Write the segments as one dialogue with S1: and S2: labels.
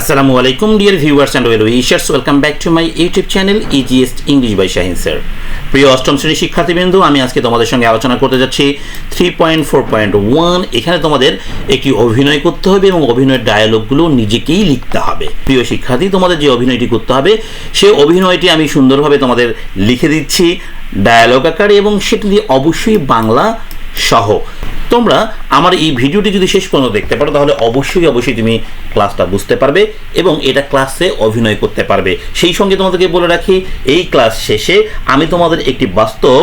S1: Assalamu alaikum dear viewers and well wishers, welcome back to my YouTube channel Easiest English by Shahin sir. প্রিয় অষ্টম শ্রেণীর শিক্ষার্থীবৃন্দ, আমি আজকে তোমাদের সঙ্গে আলোচনা করতে যাচ্ছি 3.4.1। এখানে তোমাদের একটি অভিনয় করতে হবে এবং অভিনয়ের ডায়ালগগুলো নিজেকেই লিখতে হবে। প্রিয় শিক্ষার্থী, তোমাদের যে অভিনয়টি করতে হবে সেই অভিনয়টি আমি সুন্দরভাবে তোমাদের লিখে দিচ্ছি ডায়ালগ আকারে, এবং সেটি অবশ্যই বাংলা সহ। তোমরা আমার এই ভিডিওটি যদি শেষ পর্যন্ত দেখতে পারো তাহলে অবশ্যই তুমি ক্লাসটা বুঝতে পারবে এবং এটা ক্লাসে অভিনয় করতে পারবে। সেই সঙ্গে তোমাদেরকে বলে রাখি, এই ক্লাস শেষে আমি তোমাদের একটি বাস্তব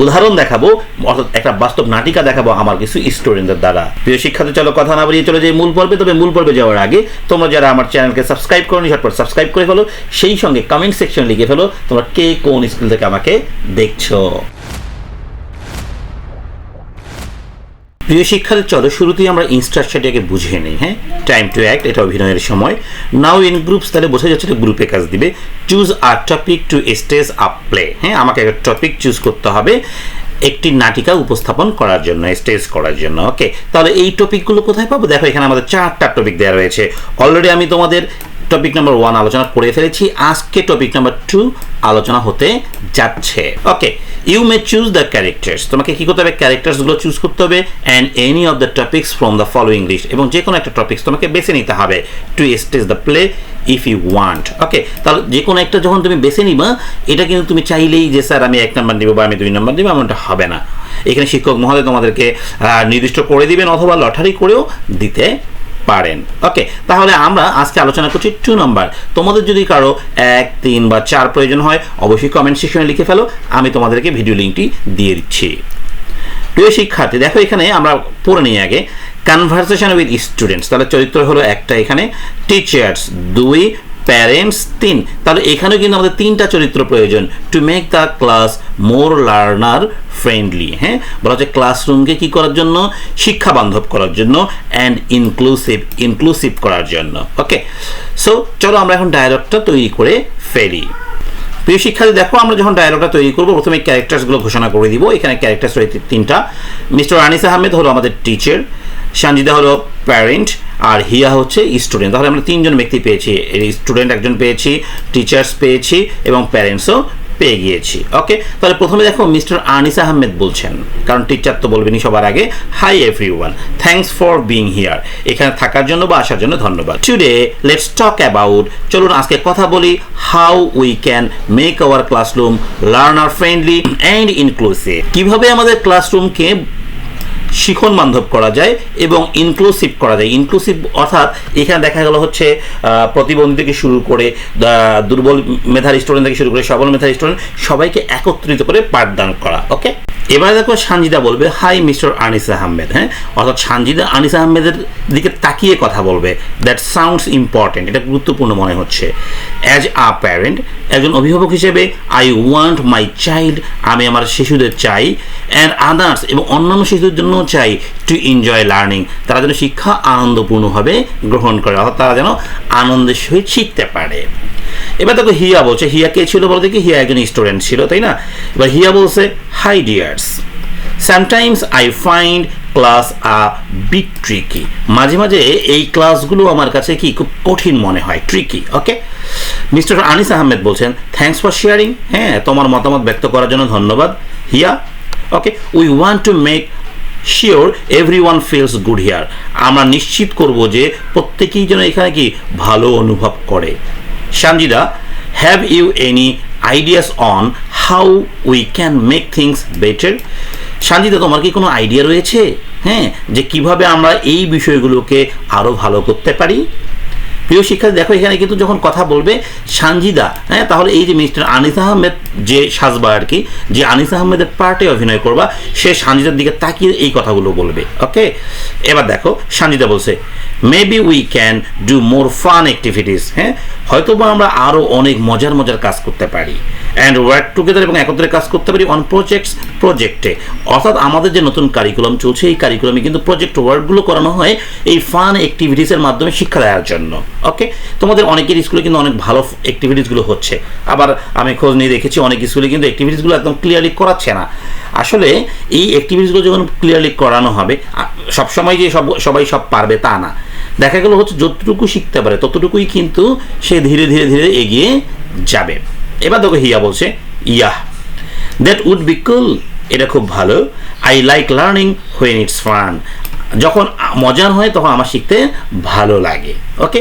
S1: উদাহরণ দেখাবো, অর্থাৎ একটা বাস্তব নাটিকা দেখাবো আমার কিছু স্টুডেন্টদের দ্বারা। প্রিয় শিক্ষার্থী, চলো কথা না বাড়িয়ে চলে যাই মূল পর্বে। তবে মূল পর্বে যাওয়ার আগে তোমরা যারা আমার চ্যানেলকে সাবস্ক্রাইব করোনি ঝটপট সাবস্ক্রাইব করে ফেলো, সেই সঙ্গে কমেন্ট সেকশনে লিখে ফেলো তোমরা কে কোন স্কুল থেকে আমাকে দেখছো। প্রিয় শিক্ষার্থী, চলো শুরুতেই আমরা ইনস্ট্রাকশনটাকে বুঝিয়ে নিই। হ্যাঁ, টাইম টু অ্যাক্ট, এটা অভিনয়ের সময়। নাও ইন গ্রুপস, তাহলে বোঝা যাচ্ছে গ্রুপে কাজ দিবে। Choose a topic to stage a play. হ্যাঁ, আমাকে একটা টপিক চুজ করতে হবে একটি নাটিকা উপস্থাপন করার জন্য, স্টেজ করার জন্য। ওকে, তাহলে এই টপিকগুলো কোথায় পাবো? দেখো, এখানে আমাদের 4টা টপিক দেওয়া রয়েছে। অলরেডি আমি তোমাদের টপিক নাম্বার 1 আলোচনা করে ফেলেছি, আজকে টপিক নাম্বার 2 আলোচনা হতে যাচ্ছে। Okay, you may choose the characters. তোমাকে কি করতে হবে? ক্যারেক্টার্সগুলো চুজ করতে হবে। And any of the topics from the following list, এবং যে কোনো একটা টপিক্স তোমাকে বেছে নিতে হবে to stage the play if you want. Okay, তাহলে যে কোনো একটা যখন তুমি বেছে নিবা, এটা কিন্তু তুমি চাইলেই যে স্যার আমি 1 নাম্বার দিব বা আমি 2 নাম্বার দিব, এমনটা হবে না। এখানে শিক্ষক মহোদয় তোমাদেরকে নির্দিষ্ট করে দিবেন অথবা লটারি করেও দিতে পারেন। ওকে, তাহলে আমরা আজকে আলোচনা করছি 2 নাম্বার। তোমাদের যদি কারো 1, 3 বা 4 প্রয়োজন হয় অবশ্যই কমেন্ট সেকশনে লিখে ফেলো, আমি তোমাদেরকে ভিডিও লিঙ্কটি দিয়ে দিচ্ছি। প্রিয় শিক্ষার্থী, দেখো এখানে আমরা পড়ে নিই আগে কনভারসেশন উইথ স্টুডেন্টস। তাহলে চরিত্র হলো একটা, এখানে টিচার্স 2, প্যারেন্টস 3। তাহলে এখানেও কিন্তু আমাদের 3টা চরিত্র প্রয়োজন to make the class more learner friendly. হ্যাঁ, বলা হচ্ছে ক্লাসরুমকে কি করার জন্য? শিক্ষা বান্ধব করার জন্য, অ্যান্ড ইনক্লুসিভ করার জন্য। ওকে, সো চলো আমরা এখন ডায়ালগটা তৈরি করে ফেলি। প্রিয় শিক্ষার্থী, দেখো আমরা যখন ডায়ালগটা তৈরি করবো প্রথমে ক্যারেক্টার্সগুলো ঘোষণা করে দিব। এখানে ক্যারেক্টার্স রয়েছে 3টা। মিস্টার আনিস আহমেদ হলো আমাদের টিচার, সঞ্জিদা হলো প্যারেন্ট, আর হিয়া হচ্ছে স্টুডেন্ট। তাহলে আমরা 3জন ব্যক্তি পেয়েছি, স্টুডেন্ট একজন পেয়েছি, টিচার্স পেয়েছি এবং প্যারেন্টসও পেয়ে গিয়েছি। ওকে, তাহলে প্রথমে দেখো মিস্টার আনিস আহমেদ বলছেন, কারণ টিচার তো বলবেনি সবার আগে, hi everyone, thanks for being here. এখানে থাকার জন্য বা আসার জন্য ধন্যবাদ। টুডে লেটস টক অ্যাবাউট, চলুন আজকে কথা বলি, how we can make our classroom learner friendly and inclusive. কিভাবে আমাদের ক্লাসরুমকে শিখন বান্ধব করা যায় এবং ইনক্লুসিভ করা যায়। ইনক্লুসিভ অর্থাৎ এখানে দেখা গেল হচ্ছে প্রতিবন্ধী থেকে শুরু করে দুর্বল মেধার স্টুডেন্ট থেকে শুরু করে সবল মেধার স্টুডেন্ট সবাইকে একত্রিত করে পাঠদান করা। ওকে, এবারে দেখো সানজিদা বলবে, হাই মিস্টার আনিস আহমেদ। হ্যাঁ, অর্থাৎ সানজিদা আনিস আহমেদের দিকে তাকিয়ে কথা বলবে। দ্যাট সাউন্ডস ইম্পর্টেন্ট, এটা গুরুত্বপূর্ণ মনে হচ্ছে। অ্যাজ আ প্যারেন্ট, একজন অভিভাবক হিসেবে, আই ওয়ান্ট মাই চাইল্ড, আমি আমার শিশুদের চাই, অ্যান্ড আদার্স, এবং অন্যান্য শিশুদের জন্য চাই, টু এনজয় লার্নিং, তারা যেন শিক্ষা আনন্দপূর্ণভাবে গ্রহণ করে, অর্থাৎ তারা যেন আনন্দের সহিত শিখতে পারে। এবার দেখো হিয়া বলছে, হিয়া কে ছিল বলতে কি? হিয়া একজন স্টুডেন্ট ছিল, তাই না? এবার হিয়া বলছে, hi dears, sometimes I find class a bit tricky, মাঝে মাঝে এই ক্লাসগুলো আমার কাছে কি খুব কঠিন মনে হয়, ট্রিকি। ওকে, মিস্টার আনিস আহমেদ বলছেন, থ্যাঙ্কস ফর শেয়ারিং, হ্যাঁ তোমার মতামত ব্যক্ত করার জন্য ধন্যবাদ Hiya. Okay, we want to make sure everyone feels good here, আমরা নিশ্চিত করব যে প্রত্যেকেই যেন এখানে কি ভালো অনুভব করে। Sanjida, have you any ideas on how we can make things better? Sanjida, তোমার কি কোনো আইডিয়া রয়েছে, হ্যাঁ, যে কিভাবে আমরা এই বিষয়গুলোকে আরও ভালো করতে পারি? প্রিয় শিক্ষার্থী, দেখো এখানে কিন্তু যখন কথা বলবে সানজিদা, হ্যাঁ, তাহলে এই যে মিস্টার আনিস আহমেদ যে সাজবা আর কি, যে আনিস আহমেদের পার্টে অভিনয় করবা, সে সানজিদার দিকে তাকিয়ে এই কথাগুলো বলবে। ওকে, এবার দেখো সানজিদা বলছে, maybe we can do more fun activities, হ্যাঁ হয়তো বা আমরা আরও অনেক মজার কাজ করতে পারি। অ্যান্ড ওয়ার্ক টুগেদার, এবং একত্রে কাজ করতে পারি অন প্রজেক্টে, অর্থাৎ আমাদের যে নতুন কারিকুলাম চলছে এই কারিকুলামে কিন্তু প্রজেক্ট ওয়ার্কগুলো করানো হয় এই ফান অ্যাক্টিভিটিসের মাধ্যমে শিক্ষা দেওয়ার জন্য। ওকে, তোমাদের অনেকের স্কুলে কিন্তু অনেক ভালো অ্যাক্টিভিটিসগুলো হচ্ছে, আবার আমি খোঁজ নিয়ে দেখেছি অনেক স্কুলে কিন্তু অ্যাক্টিভিটিসগুলো একদম ক্লিয়ারলি করাচ্ছে না। আসলে এই অ্যাক্টিভিটিসগুলো যখন ক্লিয়ারলি করানো হবে, সবসময় যে সবাই সব পারবে তা না, দেখা গেল হচ্ছে যতটুকু শিখতে পারে ততটুকুই কিন্তু সে ধীরে ধীরে ধীরে এগিয়ে যাবে। এবার দেখো হিয়া বলছে yeah, that would be cool, এটা খুব ভালো। I like learning when it's fun, যখন মজার হয় তখন আমার শিখতে ভালো লাগে। ওকে,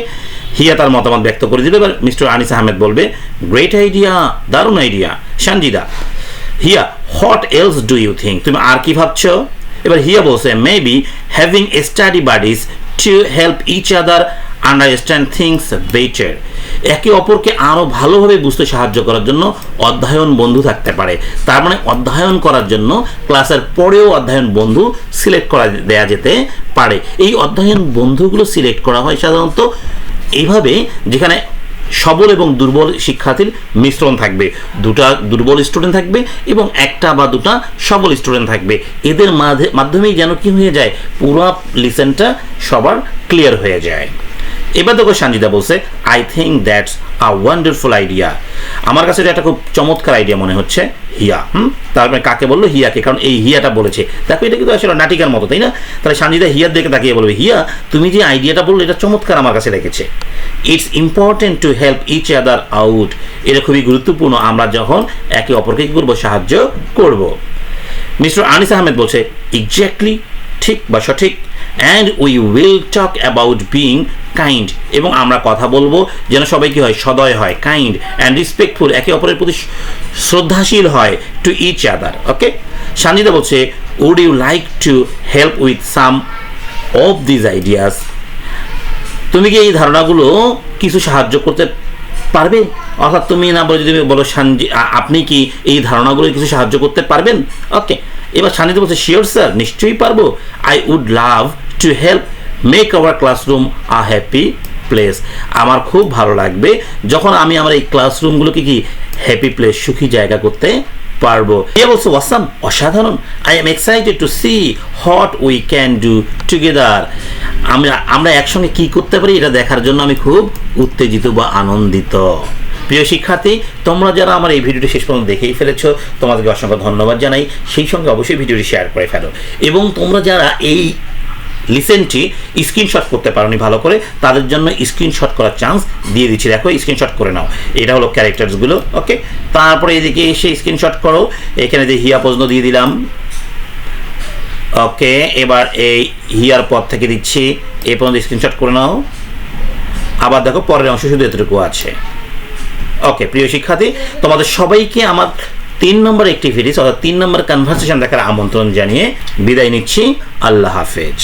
S1: হিয়া তার মতামত ব্যক্ত করে দিবে। এবার মিস্টার আনিস আহমেদ বলবে গ্রেট আইডিয়া, দারুণ idea. Sanjida Hiya what else do you think, তুমি আর কি ভাবছো? এবার হিয়া বলছে maybe having study buddies to help each other understand things better, একে অপরকে আরও ভালোভাবে বুঝতে সাহায্য করার জন্য অধ্যয়ন বন্ধু থাকতে পারে। তার মানে অধ্যয়ন করার জন্য ক্লাসের পরেও অধ্যয়ন বন্ধু সিলেক্ট করা দেয়া যেতে পারে। এই অধ্যয়ন বন্ধুগুলো সিলেক্ট করা হয় সাধারণত এইভাবে, যেখানে সবল এবং দুর্বল শিক্ষার্থীর মিশ্রণ থাকবে, দুটা দুর্বল স্টুডেন্ট থাকবে এবং একটা বা দুটা সবল স্টুডেন্ট থাকবে। এদের মাধ্যমেই যেন কি হয়ে যায়, পুরো লিসেনটা সবার ক্লিয়ার হয়ে যায়। এবার দেখো সঞ্জিদা বলছে I think that's a wonderful idea, আমার কাছে এটা একটা খুব চমৎকার আইডিয়া মনে হচ্ছে। হিয়া তারপরে কাকে বললো? হিয়াকে, কারণ এই হিয়াটা বলেছে। দেখো এটা কিন্তু আসলে নাটিকার মতো, তাই না? তাহলে সঞ্জিদা হিয়ার দিকে তাকিয়ে বলবে হিয়া তুমি যে আইডিয়াটা বললো এটা চমৎকার আমার কাছে লেগেছে। It's important to help each other out, এটা খুবই গুরুত্বপূর্ণ আমরা যখন একে অপরকে কি করবো, সাহায্য করব। মিস্টার আনিস আহমেদ বলছে এক্স্যাক্টলি, ঠিক বা সঠিক। And we will talk about being kind, এবং আমরা কথা বলবো যেন সবাই কি হয়, সদয় হয়, কাইন্ড অ্যান্ড রেসপেক্টফুল, একে অপরের প্রতি শ্রদ্ধাশীল হয়, to each other. Okay, Sanjida বলছে would you like to help with some of this ideas, তুমি কি এই ধারণাগুলো কিছু সাহায্য করতে পারবে? অর্থাৎ তুমি না বলে যদি বলো আপনি কি এই ধারণাগুলো কিছু সাহায্য করতে পারবেন? ওকে, এবার সঞ্জিদা বলছে শিওর স্যার, নিশ্চয়ই পারবো। I would love to help make our classroom a happy place, আমার খুব ভালো লাগবে যখন আমি আমার এই ক্লাসরুমগুলোকে কি হ্যাপি প্লেস, সুখী জায়গা করতে পারবো। এ বলছে ওয়াসাম, অসাধারণ। I am excited to see what we can do together, আমরা একসঙ্গে কি করতে পারি এটা দেখার জন্য আমি খুব উত্তেজিত বা আনন্দিত। প্রিয় শিক্ষার্থী, তোমরা যারা আমার এই ভিডিওটি শেষ পর্যন্ত দেখেই ফেলেছো তোমাদেরকে অসংখ্য ধন্যবাদ জানাই। সেই সঙ্গে অবশ্যই ভিডিওটি শেয়ার করে ফেলো, এবং তোমরা যারা এই লিসেনটি স্ক্রিনশট করতে পারোনি ভালো করে, তাদের জন্য স্ক্রিনশট করার চান্স দিয়ে দিচ্ছি। দেখো স্ক্রিনশট করে নাও, এটা হলো ক্যারেক্টার্সগুলো। ওকে, তারপরে এদিকে এসে স্ক্রিনশট করো, এখানে যে হিয়া প্রশ্ন দিয়ে দিলাম। ওকে, এবার এই হিয়ার পর থেকে দিচ্ছি, এই পর্যন্ত স্ক্রিনশট করে নাও। আবার দেখো পরের অংশ শুধু এতটুকু আছে। ওকে প্রিয় শিক্ষার্থী, তোমাদের সবাইকে আমার 3 নম্বর অ্যাক্টিভিটিস অর্থাৎ 3 নম্বর কনভারসেশন দেখার আমন্ত্রণ জানিয়ে বিদায় নিচ্ছি। আল্লাহ হাফেজ।